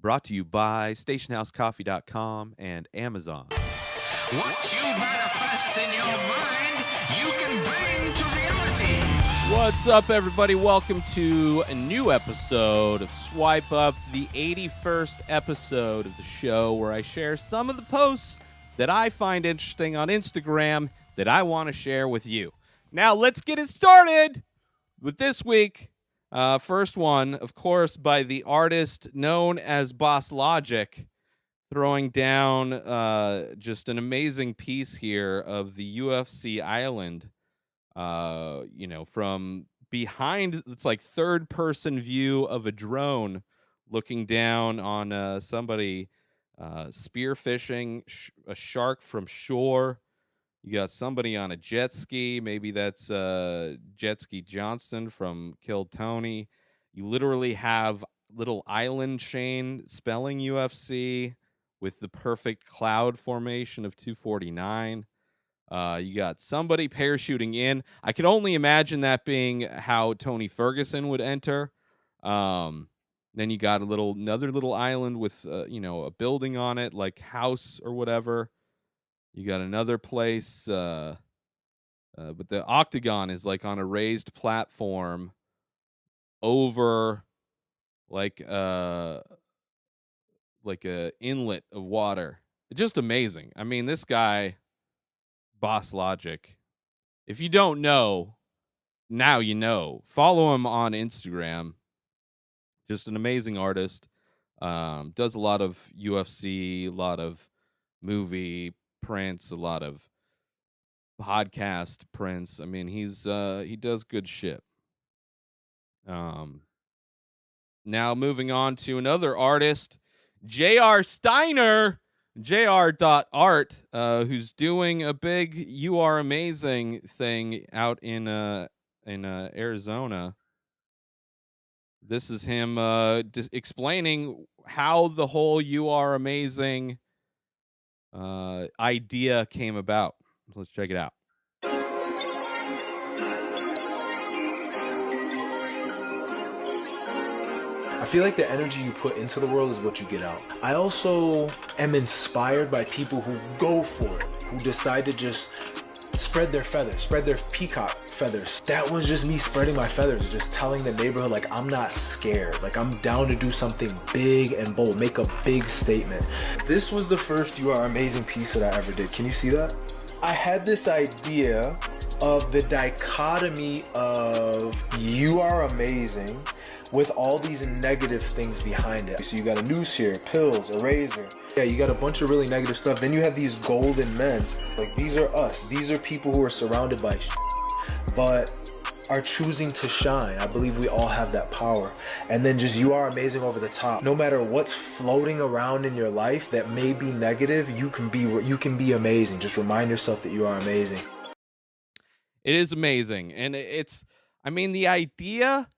Brought to you by stationhousecoffee.com and Amazon. What you manifest in your mind, you can bring to reality. What's up, everybody? Welcome to a new episode of Swipe Up, the 81st episode of the show where I share some of the posts that I find interesting on Instagram that I want to share with you. Now, let's get it started with this week. First one, of course, by the artist known as Boss Logic, throwing down just an amazing piece here of the UFC island. From behind, it's like third-person view of a drone looking down on somebody spearfishing a shark from shore. You got somebody on a jet ski. Maybe that's Jet Ski Johnson from Kill Tony. You literally have little island chain spelling UFC with the perfect cloud formation of 249. You got somebody parachuting in. I could only imagine that being how Tony Ferguson would enter. Then you got another little island with a building on it, like house or whatever. You got another place, but the octagon is like on a raised platform over like a inlet of water. Just amazing. I mean, this guy, Boss Logic, if you don't know, now you know. Follow him on Instagram. Just an amazing artist. Does a lot of UFC, a lot of movie prints, a lot of podcast prints. I mean, he does good shit. Now moving on to another artist, J.R. Steiner, Jr.Art, who's doing a big "You Are Amazing" thing out in Arizona. This is him explaining how the whole "You Are Amazing" idea came about. Let's check it out. I feel like the energy you put into the world is what you get out. I also am inspired by people who go for it, who decide to just spread their feathers, spread their peacock feathers. That was just me spreading my feathers, just telling the neighborhood, like, I'm not scared. Like, I'm down to do something big and bold, make a big statement. This was the first You Are Amazing piece that I ever did. Can you see that? I had this idea of the dichotomy of You Are Amazing with all these negative things behind it. So you got a noose here, pills, a razor. Yeah, you got a bunch of really negative stuff. Then you have these golden men. Like, these are us. These are people who are surrounded by but are choosing to shine. I believe we all have that power. And then just You Are Amazing over the top. No matter what's floating around in your life that may be negative, you can be amazing. Just remind yourself that you are amazing. It is amazing. And the idea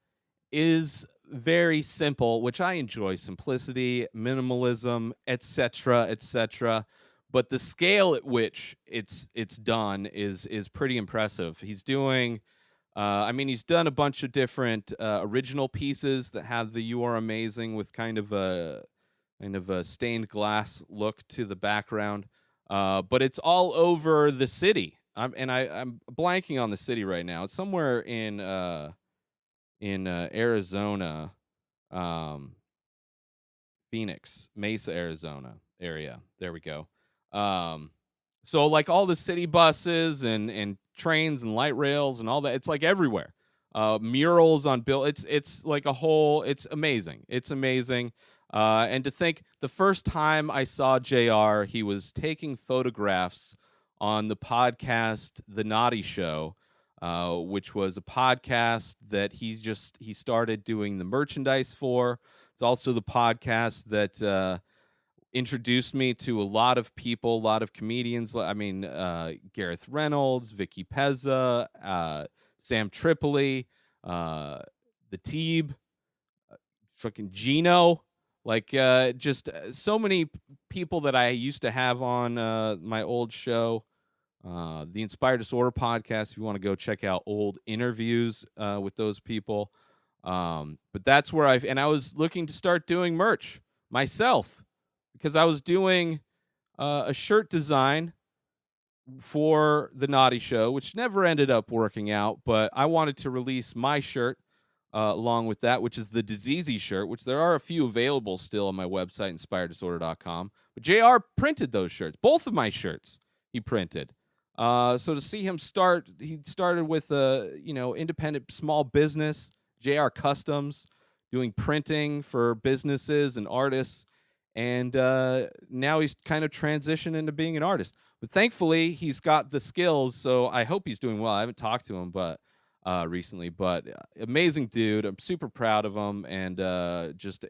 is very simple, which I enjoy: simplicity, minimalism, etc. But the scale at which it's done is pretty impressive. He's doing, he's done a bunch of different original pieces that have the "You Are Amazing" with kind of a stained glass look to the background. But it's all over the city. I'm blanking on the city right now. It's somewhere in Arizona, Phoenix, Mesa, Arizona area. There we go. So like all the city buses and trains and light rails and all that, it's like everywhere. Murals on it's like a whole, it's amazing. It's amazing. And to think the first time I saw JR, he was taking photographs on the podcast The Naughty Show, which was a podcast that he started doing the merchandise for. It's also the podcast that introduced me to a lot of people, a lot of comedians. Gareth Reynolds, Vicky Pezza, Sam Tripoli, the Teeb, fucking Gino. Just so many people that I used to have on my old show. The Inspired Disorder podcast, if you want to go check out old interviews with those people. But that's where I was looking to start doing merch. myself because I was doing a shirt design for the Naughty Show, which never ended up working out, but I wanted to release my shirt along with that, which is the Diseasy shirt, which there are a few available still on my website, inspireddisorder.com. But JR printed those shirts, both of my shirts he printed. So to see him start, he started with a independent small business, JR Customs, doing printing for businesses and artists, and now he's kind of transitioned into being an artist. But thankfully, he's got the skills, so I hope he's doing well. I haven't talked to him, recently, but amazing dude. I'm super proud of him, and just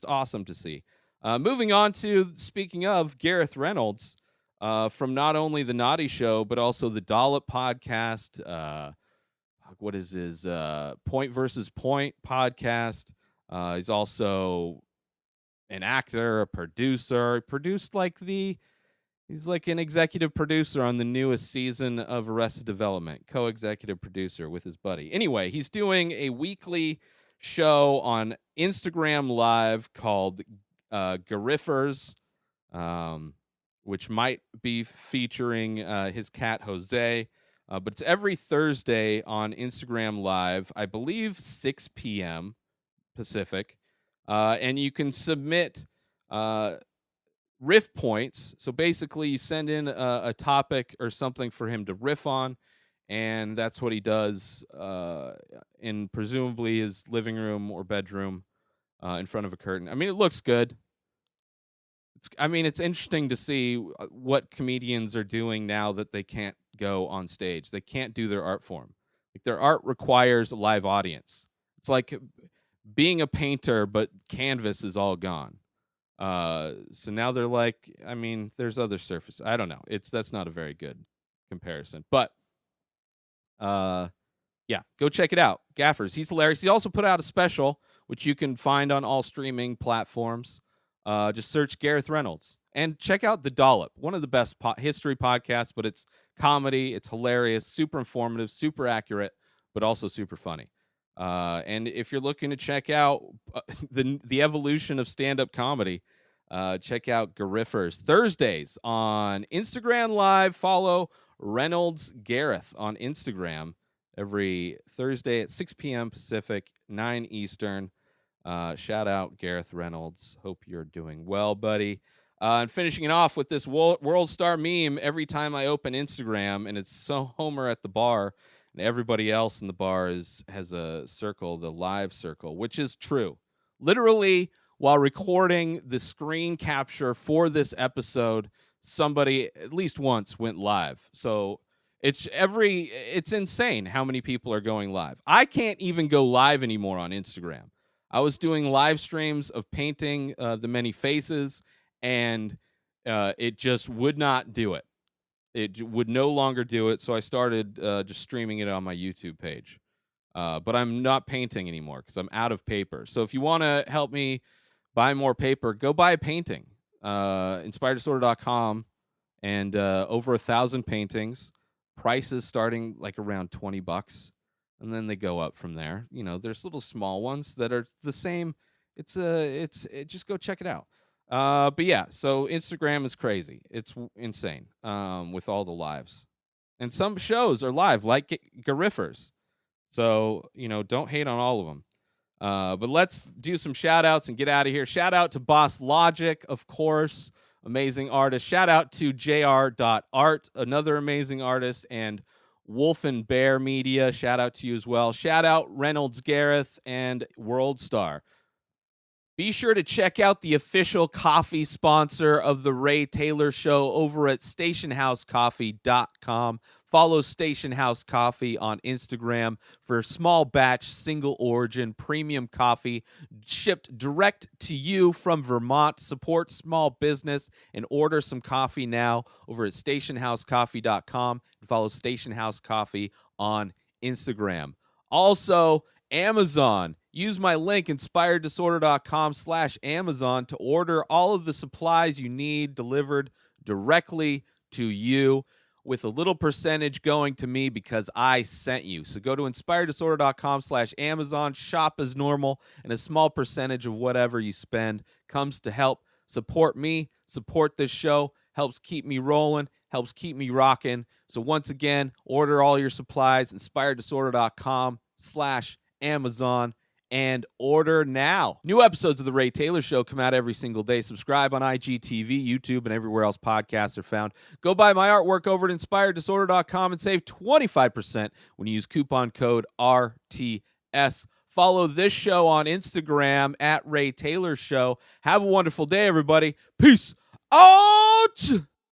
awesome to see. Moving on to, speaking of Gareth Reynolds, from not only the Naughty Show but also the Dollop podcast. What is his Point versus Point podcast? He's also an actor, a producer. He produced he's like an executive producer on the newest season of Arrested Development, co-executive producer with his buddy. Anyway, he's doing a weekly show on Instagram Live called Gariffers, which might be featuring his cat Jose. But it's every Thursday on Instagram Live, I believe 6 p.m. Pacific. And you can submit riff points. So basically, you send in a topic or something for him to riff on, and that's what he does in presumably his living room or bedroom in front of a curtain. I mean, it looks good. It's interesting to see what comedians are doing now that they can't go on stage. They can't do their art form. Like, their art requires a live audience. It's like being a painter, but canvas is all gone. So now they're like, there's other surface. I don't know. That's not a very good comparison, but yeah, go check it out. Gaffers, he's hilarious. He also put out a special, which you can find on all streaming platforms. Just search Gareth Reynolds and check out The Dollop, one of the best history podcasts, but it's comedy. It's hilarious, super informative, super accurate, but also super funny. And if you're looking to check out the evolution of stand-up comedy, check out Gariffers Thursdays on Instagram Live. Follow Reynolds Gareth on Instagram every Thursday at 6 p.m. Pacific, 9 Eastern. Shout out Gareth Reynolds. Hope you're doing well, buddy. And finishing it off with this World Star meme every time I open Instagram, and it's so Homer at the bar, and everybody else in the bar has a circle, the live circle, which is true. Literally, while recording the screen capture for this episode, somebody at least once went live. So it's insane how many people are going live. I can't even go live anymore on Instagram. I was doing live streams of painting the many faces, and it just would not do it. It would no longer do it, so I started just streaming it on my YouTube page. But I'm not painting anymore because I'm out of paper. So if you want to help me buy more paper, go buy a painting. InspiredDisorder.com, and over 1,000 paintings. Prices starting like around $20. And then they go up from there. There's little small ones that are the same. It's just go check it out. But yeah, so Instagram is crazy. It's insane with all the lives. And some shows are live, like Gariffers. So, don't hate on all of them. But let's do some shout outs and get out of here. Shout out to Boss Logic, of course. Amazing artist. Shout out to jr.art, another amazing artist, and Wolf and Bear Media. Shout out to you as well. Shout out Reynolds Gareth and World Star. Be sure to check out the official coffee sponsor of the Ray Taylor Show over at stationhousecoffee.com. Follow Station House Coffee on Instagram for small batch, single origin, premium coffee shipped direct to you from Vermont. Support small business and order some coffee now over at stationhousecoffee.com. And follow Station House Coffee on Instagram. Also, Amazon. Use my link, inspireddisorder.com/Amazon, to order all of the supplies you need delivered directly to you. with a little percentage going to me because I sent you. So go to inspireddisorder.com/Amazon, shop as normal, and a small percentage of whatever you spend comes to help support me, support this show, helps keep me rolling, helps keep me rocking. So once again, order all your supplies, inspireddisorder.com/Amazon, and order now. New episodes of The Ray Taylor Show come out every single day. Subscribe on IGTV, YouTube, and everywhere else podcasts are found. Go buy my artwork over at inspireddisorder.com and save 25% when you use coupon code RTS. Follow this show on Instagram at Ray Taylor Show. Have a wonderful day, everybody. Peace out.